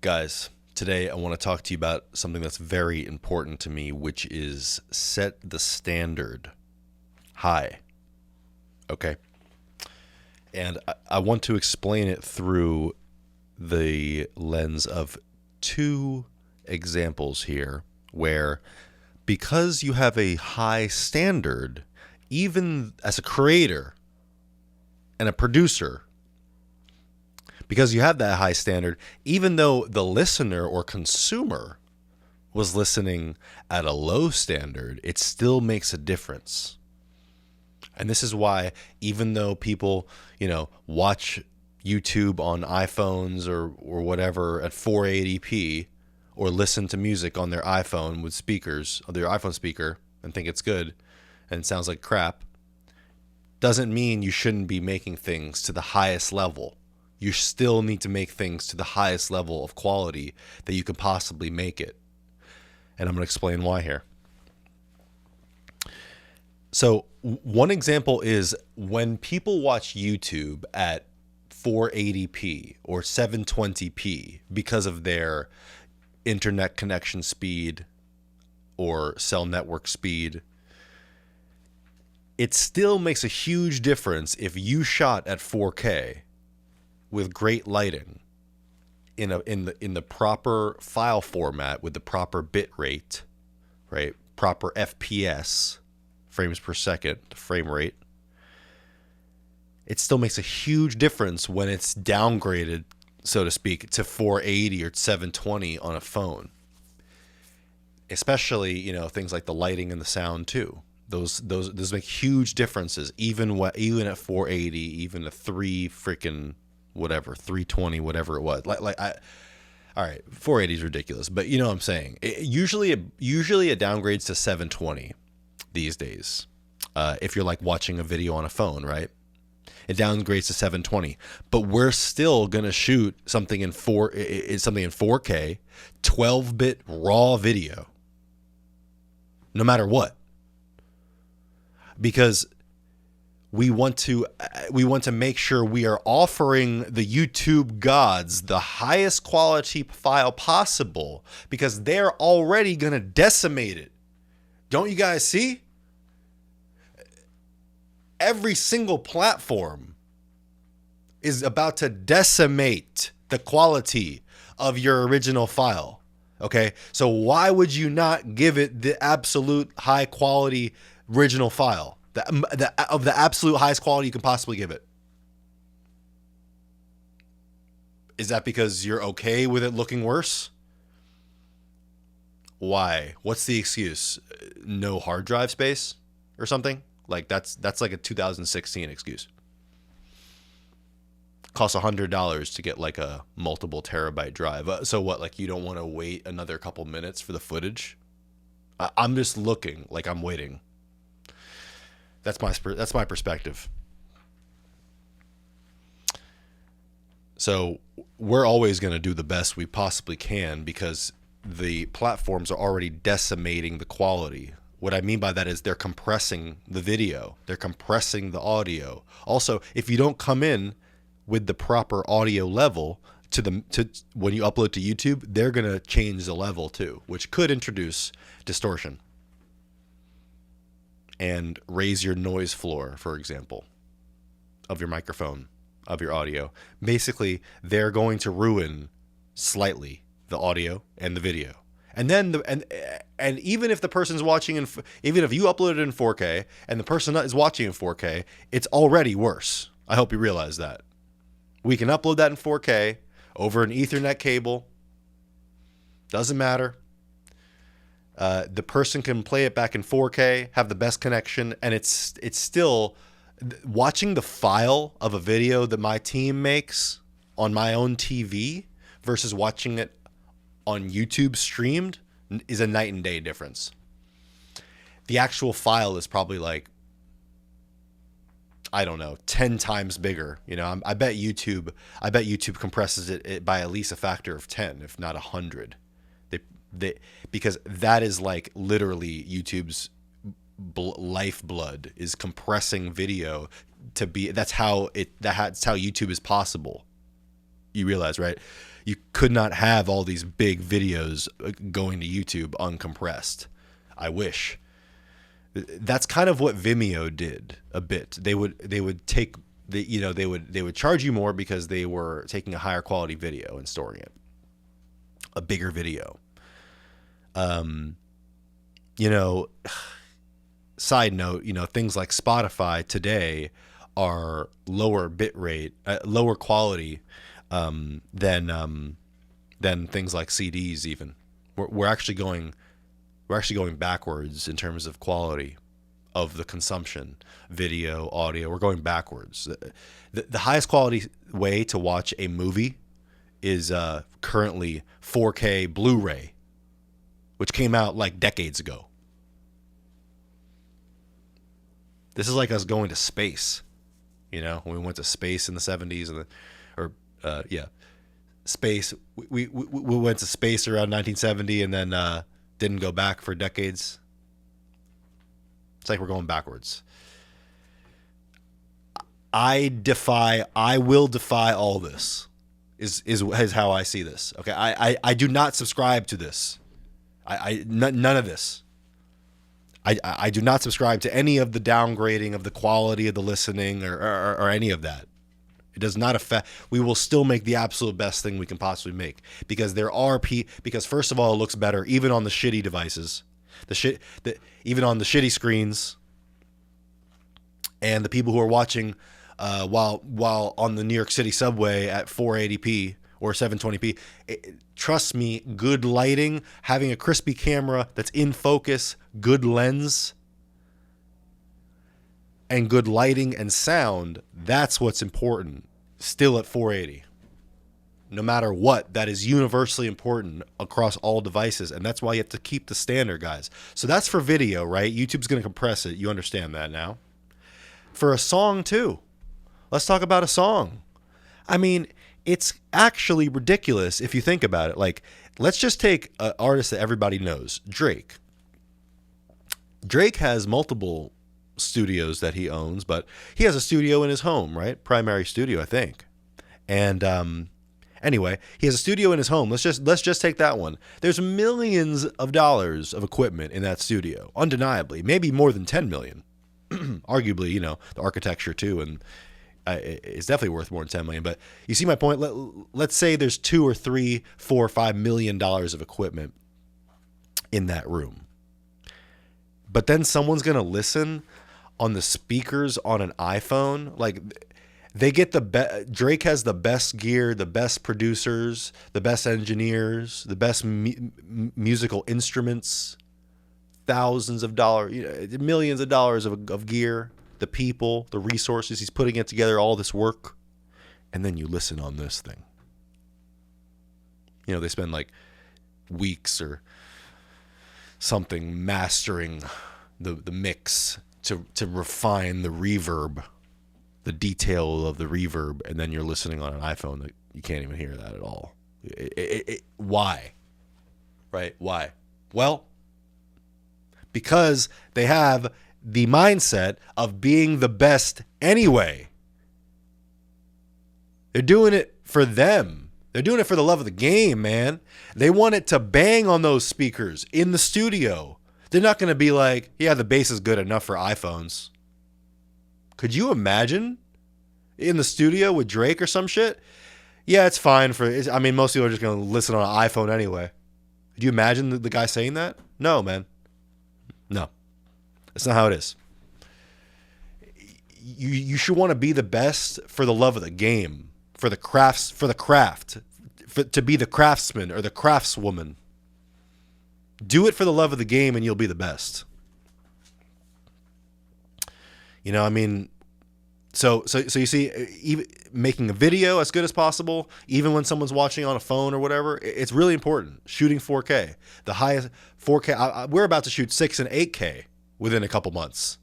Guys, today I want to talk to you about something that's very important to me, which is set the standard high. Okay? And I want to explain it through the lens of two examples here where, because you have a high standard, even as a creator and a producer, because you have that high standard, even though the listener or consumer was listening at a low standard, it still makes a difference. And this is why, even though people, watch YouTube on iPhones or whatever at 480p, or listen to music on their iPhone with speakers, or their iPhone speaker, and think it's good and it sounds like crap, doesn't mean you shouldn't be making things to the highest level. You still need to make things to the highest level of quality that you can possibly make it. And I'm going to explain why here. So one example is when people watch YouTube at 480p or 720p because of their internet connection speed or cell network speed, it still makes a huge difference if you shot at 4K with great lighting in the proper file format with the proper bit rate, right? Proper FPS, frames per second, frame rate. It still makes a huge difference when it's downgraded, so to speak, to 480 or 720 on a phone. Especially, things like the lighting and the sound too. Those make huge differences, even at 480, even a 320, whatever it was. All right, 480 is ridiculous, but you know what I'm saying. Usually it downgrades to 720 these days. If you're like watching a video on a phone, right? It downgrades to 720, but we're still gonna shoot something in 4K, 12-bit raw video, no matter what, because we want to make sure we are offering the YouTube gods the highest quality file possible, because they're already going to decimate it. Don't you guys see? Every single platform is about to decimate the quality of your original file. Okay? So why would you not give it the absolute high quality original file? Of the absolute highest quality you can possibly give it. Is that because you're okay with it looking worse? Why? What's the excuse? No hard drive space or something? Like that's like a 2016 excuse. Costs $100 to get like a multiple terabyte drive. So what? Like you don't want to wait another couple minutes for the footage? I'm just looking like I'm waiting. That's my perspective. So we're always going to do the best we possibly can because the platforms are already decimating the quality. What I mean by that is they're compressing the video. They're compressing the audio. Also, if you don't come in with the proper audio level to when you upload to YouTube, they're going to change the level too, which could introduce distortion and raise your noise floor, for example, of your microphone, of your audio. Basically, they're going to ruin slightly the audio and the video. And then and even if the person's watching even if you upload it in 4K and the person is watching in 4K, it's already worse. I hope you realize that. We can upload that in 4K over an Ethernet cable. Doesn't matter. The person can play it back in 4K, have the best connection, and it's still watching the file of a video that my team makes on my own TV versus watching it on YouTube streamed is a night and day difference. The actual file is probably like, I don't know, 10 times bigger. I bet YouTube compresses it by at least a factor of 10, if not 100. Because that is like literally YouTube's lifeblood, is compressing video to be. That's how YouTube is possible. You realize, right? You could not have all these big videos going to YouTube uncompressed. I wish. That's kind of what Vimeo did a bit. They would take they would charge you more because they were taking a higher quality video and storing it, a bigger video. Side note, things like Spotify today are lower bit rate, lower quality than things like CDs. Even we're actually going backwards in terms of quality of the consumption, video, audio. We're going backwards. The highest quality way to watch a movie is currently 4K Blu-ray, which came out like decades ago. This is like us going to space, when we went to space in the 70s space. We went to space around 1970 and then didn't go back for decades. It's like we're going backwards. I will defy all this. Is how I see this. Okay, I do not subscribe to this. None of this. I do not subscribe to any of the downgrading of the quality of the listening or any of that. It does not affect. We will still make the absolute best thing we can possibly make, because because first of all, it looks better even on the shitty devices, even on the shitty screens, and the people who are watching while on the New York City subway at 480p or 720p. Trust me, good lighting, having a crispy camera that's in focus, good lens, and good lighting and sound, that's what's important still at 480. No matter what, that is universally important across all devices, and that's why you have to keep the standard, guys. So that's for video, right? YouTube's going to compress it. You understand that now. For a song, too. Let's talk about a song. I mean, it's actually ridiculous if you think about it. Like, let's just take an artist that everybody knows, Drake. Drake has multiple studios that he owns, but he has a studio in his home, right? Primary studio, I think. And anyway, he has a studio in his home. Let's just take that one. There's millions of dollars of equipment in that studio, undeniably, maybe more than 10 million. Arguably, the architecture too, and it's definitely worth more than 10 million. But you see my point. Let's say there's $2 or $3, $4 or $5 million of equipment in that room. But then someone's gonna listen on the speakers on an iPhone. Like, they get Drake has the best gear, the best producers, the best engineers, the best musical instruments, thousands of dollars, millions of dollars of gear, the people, the resources. He's putting it together, all this work. And then you listen on this thing. They spend like weeks or something mastering the mix to refine the reverb, the detail of the reverb, and then you're listening on an iPhone that you can't even hear that at all. Why? Right? Why? Well, because they have the mindset of being the best anyway. They're doing it for them. They're doing it for the love of the game, man. They want it to bang on those speakers in the studio. They're not going to be like, yeah, the bass is good enough for iPhones. Could you imagine in the studio with Drake or some shit? Yeah, it's fine most people are just going to listen on an iPhone anyway. Could you imagine the guy saying that? No, man. No. That's not how it is. You should want to be the best for the love of the game, for the craft, to be the craftsman or the craftswoman. Do it for the love of the game and you'll be the best. So you see, even making a video as good as possible, even when someone's watching on a phone or whatever, it's really important. Shooting 4K, the highest 4K. We're about to shoot 6 and 8K within a couple months,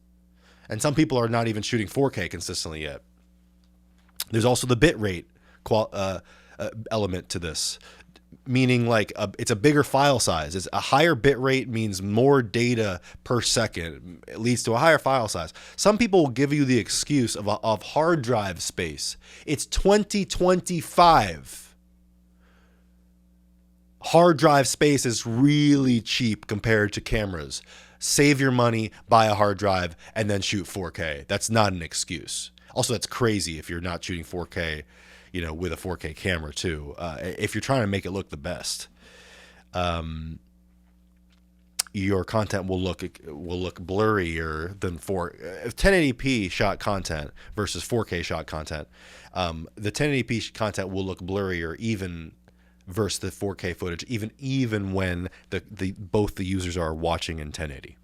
and some people are not even shooting 4K consistently yet. There's also the bit rate element to this, meaning like it's a bigger file size. It's a higher bit rate means more data per second. It leads to a higher file size. Some people will give you the excuse of hard drive space. It's 2025. hard drive space is really cheap compared to cameras. Save your money, buy a hard drive, and then shoot 4K. That's not an excuse. Also, that's crazy if you're not shooting 4K, with a 4K camera too. If you're trying to make it look the best, your content will look blurrier than 1080p shot content versus 4K shot content. The 1080p content will look blurrier even versus the 4K footage, even when both the users are watching in 1080,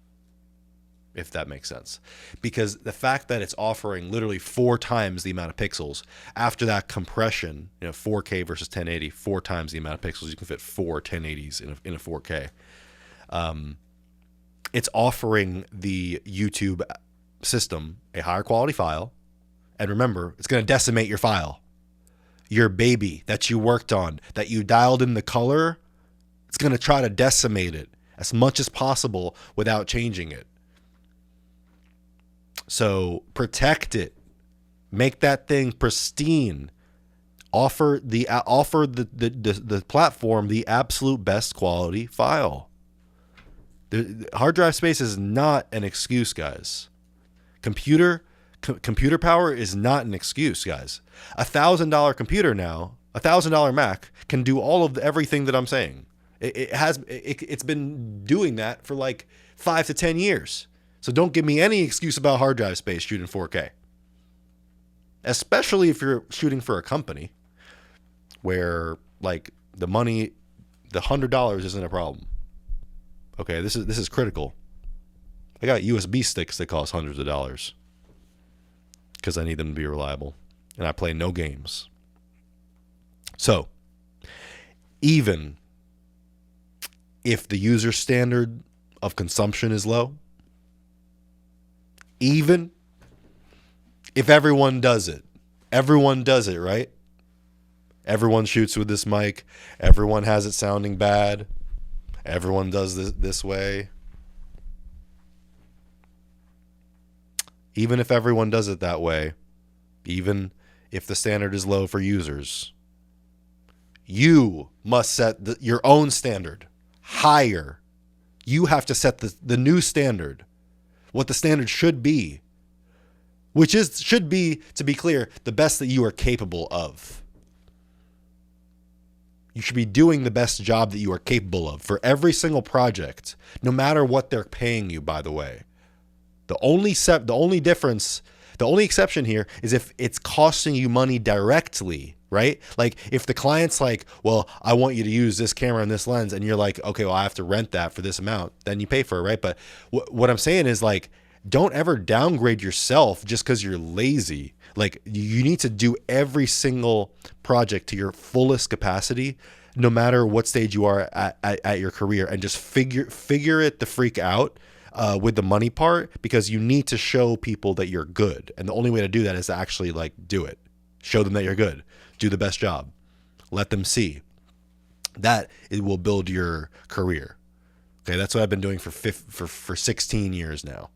if that makes sense. Because the fact that it's offering literally 4 times the amount of pixels after that compression, 4K versus 1080, 4 times the amount of pixels, you can fit 4 1080s in a 4K. It's offering the YouTube system a higher quality file. And remember, it's going to decimate your file. Your baby that you worked on, that you dialed in the color, it's going to try to decimate it as much as possible without changing it. So protect it. Make that thing pristine. Offer the platform the absolute best quality file. The hard drive space is not an excuse, guys. Computer power is not an excuse, guys. $1,000 computer now, $1,000 Mac can do everything that I'm saying. It's been doing that for like 5 to 10 years. So don't give me any excuse about hard drive space shooting 4K. Especially if you're shooting for a company where like the $100 isn't a problem. Okay, this is critical. I got USB sticks that cost hundreds of dollars because I need them to be reliable, and I play no games. So, even if the user standard of consumption is low, even if everyone does it, right? Everyone shoots with this mic. Everyone has it sounding bad. Everyone does this way. Even if everyone does it that way, even if the standard is low for users, you must set your own standard higher. You have to set the new standard, what the standard should be, which should be, to be clear, the best that you are capable of. You should be doing the best job that you are capable of for every single project, no matter what they're paying you, by the way. The only exception here is if it's costing you money directly, right? Like if the client's like, well, I want you to use this camera and this lens, and you're like, okay, well, I have to rent that for this amount, then you pay for it, right? But what I'm saying is like, don't ever downgrade yourself just because you're lazy. Like you need to do every single project to your fullest capacity, no matter what stage you are at your career, and just figure it the freak out with the money part, because you need to show people that you're good. And the only way to do that is to actually like do it. Show them that you're good. Do the best job. Let them see. That it will build your career. Okay, that's what I've been doing for 16 years now.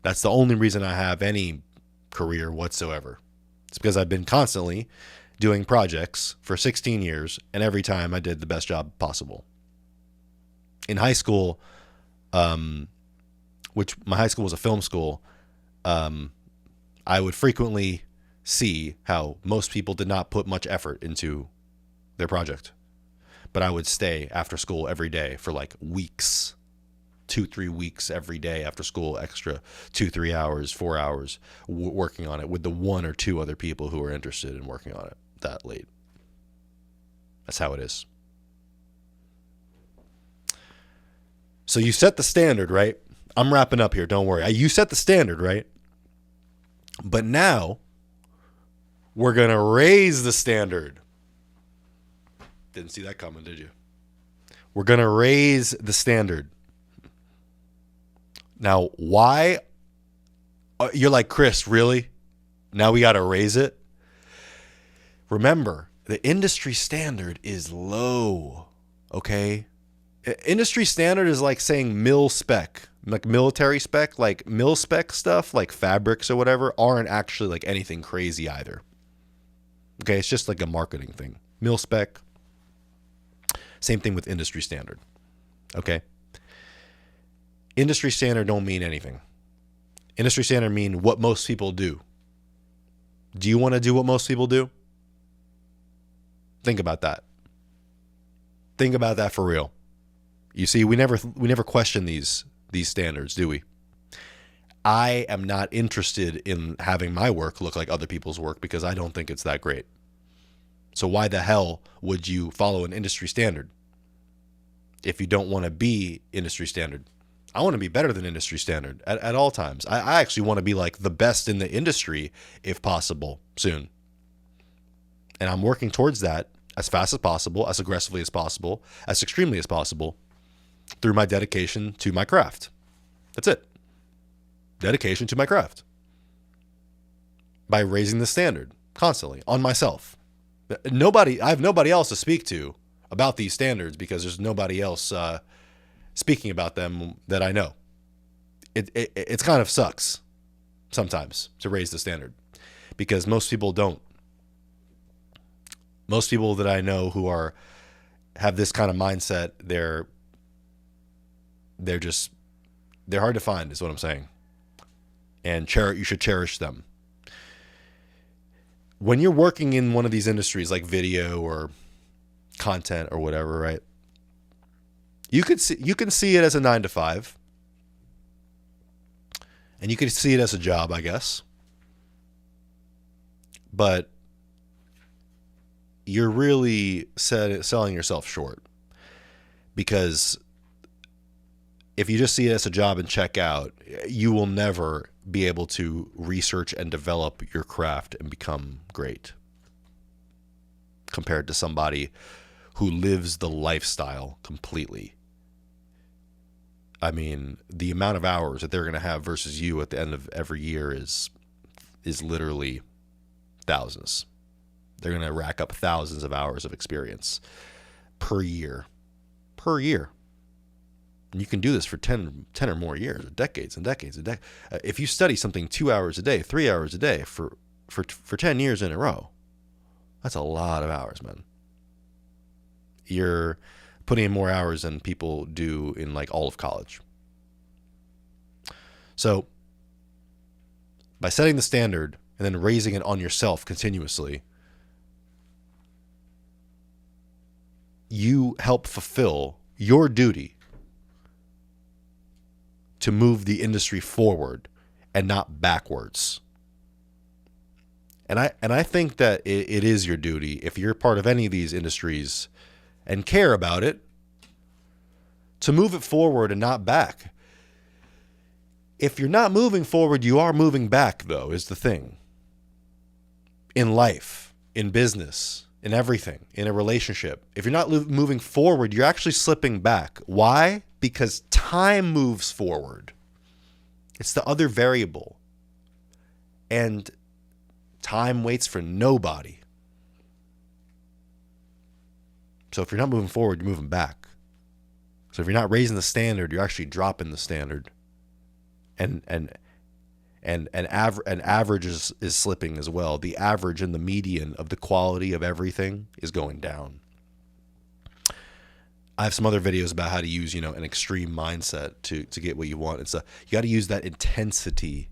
That's the only reason I have any career whatsoever. It's because I've been constantly doing projects for 16 years, and every time I did the best job possible. In high school, which my high school was a film school, I would frequently see how most people did not put much effort into their project. But I would stay after school every day for like weeks, 2-3 weeks every day after school, extra 2-3 hours, 4 hours working on it with the 1 or 2 other people who were interested in working on it that late. That's how it is. So you set the standard, right? I'm wrapping up here. Don't worry. You set the standard, right? But now we're going to raise the standard. Didn't see that coming, did you? We're going to raise the standard. Now, why? You're like, Chris, really? Now we got to raise it? Remember, the industry standard is low, okay? Industry standard is like saying mil spec, like military spec, like mil spec stuff, like fabrics or whatever, aren't actually like anything crazy either. Okay, it's just like a marketing thing. Mil spec, Same thing with industry standard. Okay? Industry standard don't mean anything. Industry standard mean what most people do. Do you want to do what most people do? Think about that. Think about that for real. You see, we never question these standards, do we? I am not interested in having my work look like other people's work because I don't think it's that great. So why the hell would you follow an industry standard if you don't want to be industry standard? I want to be better than industry standard at all times. I actually want to be like the best in the industry if possible soon. And I'm working towards that as fast as possible, as aggressively as possible, as extremely as possible through my dedication to my craft. That's it. Dedication to my craft. By raising the standard constantly on myself. I have nobody else to speak to about these standards because there's nobody else speaking about them that I know. It's kind of sucks sometimes to raise the standard because most people don't. Most people that I know who have this kind of mindset, they're hard to find, is what I'm saying. And you should cherish them. When you're working in one of these industries like video or content or whatever, right? You can see it as a 9 to 5. And you can see it as a job, I guess. But you're really selling yourself short. Because if you just see it as a job and check out, you will never be able to research and develop your craft and become great compared to somebody who lives the lifestyle completely. I mean, the amount of hours that they're going to have versus you at the end of every year is literally thousands. They're going to rack up thousands of hours of experience per year. And you can do this for 10 or more years, decades and decades and decades. If you study something 2 hours a day, 3 hours a day for 10 years in a row, that's a lot of hours, man. You're putting in more hours than people do in like all of college. So by setting the standard and then raising it on yourself continuously, you help fulfill your duty to move the industry forward and not backwards. And I think that it is your duty, if you're part of any of these industries and care about it, to move it forward and not back. If you're not moving forward, you are moving back, though, is the thing. In life, in business, in everything, in a relationship. If you're not moving forward, you're actually slipping back. Why? Because time moves forward. It's the other variable. And time waits for nobody. So if you're not moving forward, you're moving back. So if you're not raising the standard, you're actually dropping the standard. And average is slipping as well. The average and the median of the quality of everything is going down. I have some other videos about how to use, an extreme mindset to get what you want. And so you got to use that intensity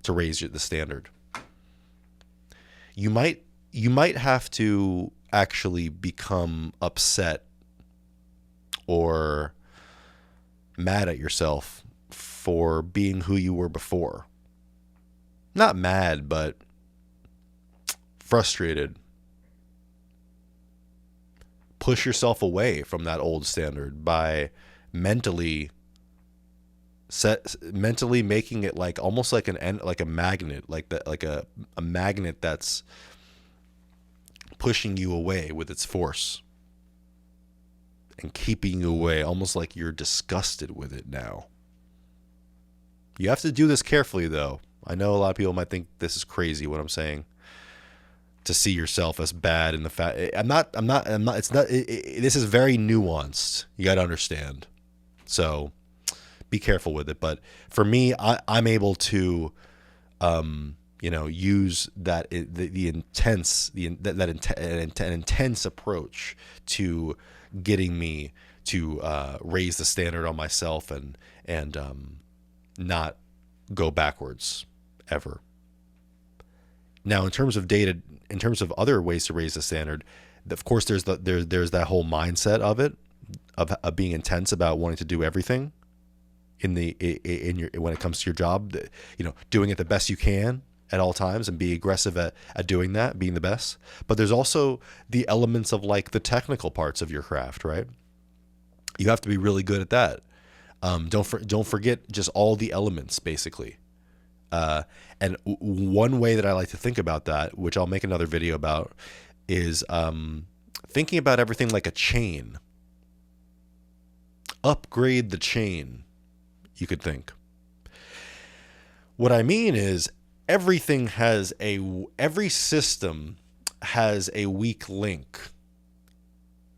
to raise the standard. You might have to actually become upset or mad at yourself for being who you were before. Not mad, but frustrated. Push yourself away from that old standard by mentally making it like almost like a magnet, like a magnet that's pushing you away with its force and keeping you away, almost like you're disgusted with it now. You have to do this carefully, though. I know a lot of people might think this is crazy what I'm saying. To see yourself as bad in the fact, this is very nuanced. You got to understand. So be careful with it. But for me, I'm able to use the intense an intense approach to getting me to raise the standard on myself and not go backwards ever. Now, in terms of other ways to raise the standard, of course, there's that whole mindset of it, of being intense about wanting to do everything when it comes to your job, doing it the best you can at all times and be aggressive at doing that, being the best. But there's also the elements of like the technical parts of your craft, right? You have to be really good at that. Don't forget just all the elements, basically. And one way that I like to think about that, which I'll make another video about, is thinking about everything like a chain. Upgrade the chain, you could think. What I mean is every system has a weak link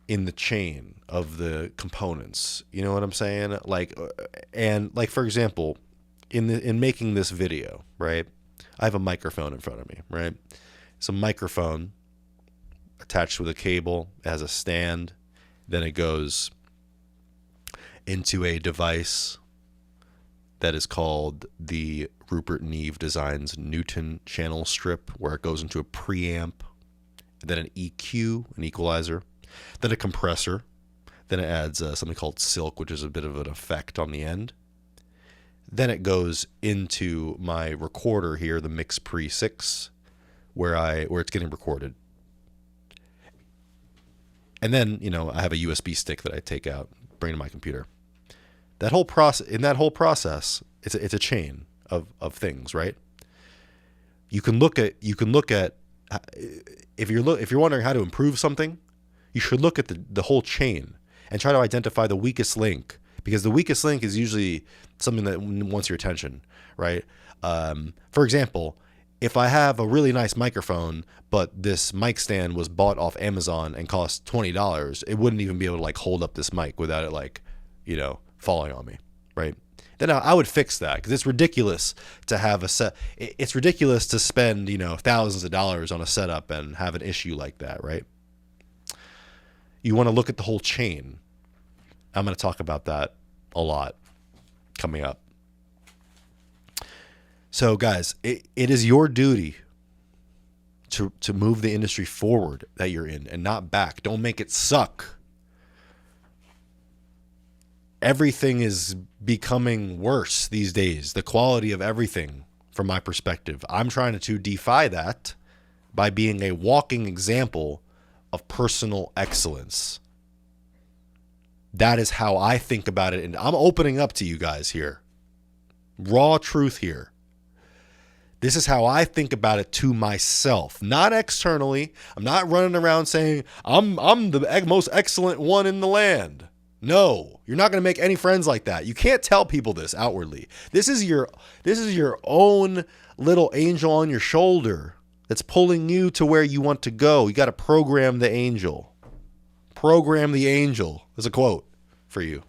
in the chain of the components. You know what I'm saying? Like for example, in making this video, right? I have a microphone in front of me, right? It's a microphone attached with a cable. It has a stand. Then it goes into a device that is called the Rupert Neve Designs Newton channel strip, where it goes into a preamp, then an EQ, an equalizer, then a compressor, then it adds something called silk, which is a bit of an effect on the end. Then it goes into my recorder here, the Mix Pre 6, where it's getting recorded. And then, I have a USB stick that I take out, bring to my computer. In that whole process, it's a chain of things, right? You can look at if you're wondering how to improve something, you should look at the whole chain and try to identify the weakest link, because the weakest link is usually something that wants your attention, right? For example, if I have a really nice microphone, but this mic stand was bought off Amazon and cost $20, it wouldn't even be able to like hold up this mic without it falling on me, right? Then I would fix that, because it's ridiculous to have a set. It's ridiculous to spend thousands of dollars on a setup and have an issue like that, right? You want to look at the whole chain. I'm going to talk about that a lot coming up. So guys, it is your duty to move the industry forward that you're in and not back. Don't make it suck. Everything is becoming worse these days. The quality of everything, from my perspective. I'm trying to defy that by being a walking example of personal excellence. That is how I think about it. And I'm opening up to you guys here. Raw truth here. This is how I think about it to myself, not externally. I'm not running around saying I'm the most excellent one in the land. No, you're not going to make any friends like that. You can't tell people this outwardly. This is your own little angel on your shoulder that's pulling you to where you want to go. You got to program the angel. Program the angel. There's a quote for you.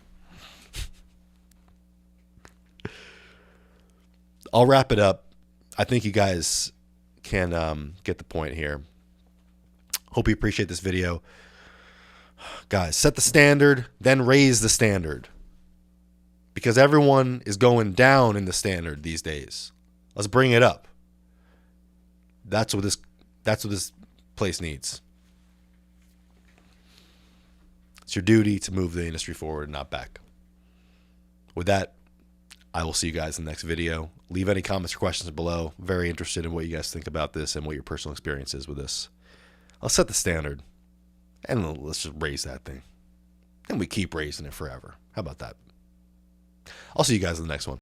I'll wrap it up. I think you guys can get the point here. Hope you appreciate this video. Guys, set the standard, then raise the standard. Because everyone is going down in the standard these days. Let's bring it up. That's what this place needs. It's your duty to move the industry forward, not back. With that, I will see you guys in the next video. Leave any comments or questions below. Very interested in what you guys think about this and what your personal experience is with this. I'll set the standard. And let's just raise that thing. And we keep raising it forever. How about that? I'll see you guys in the next one.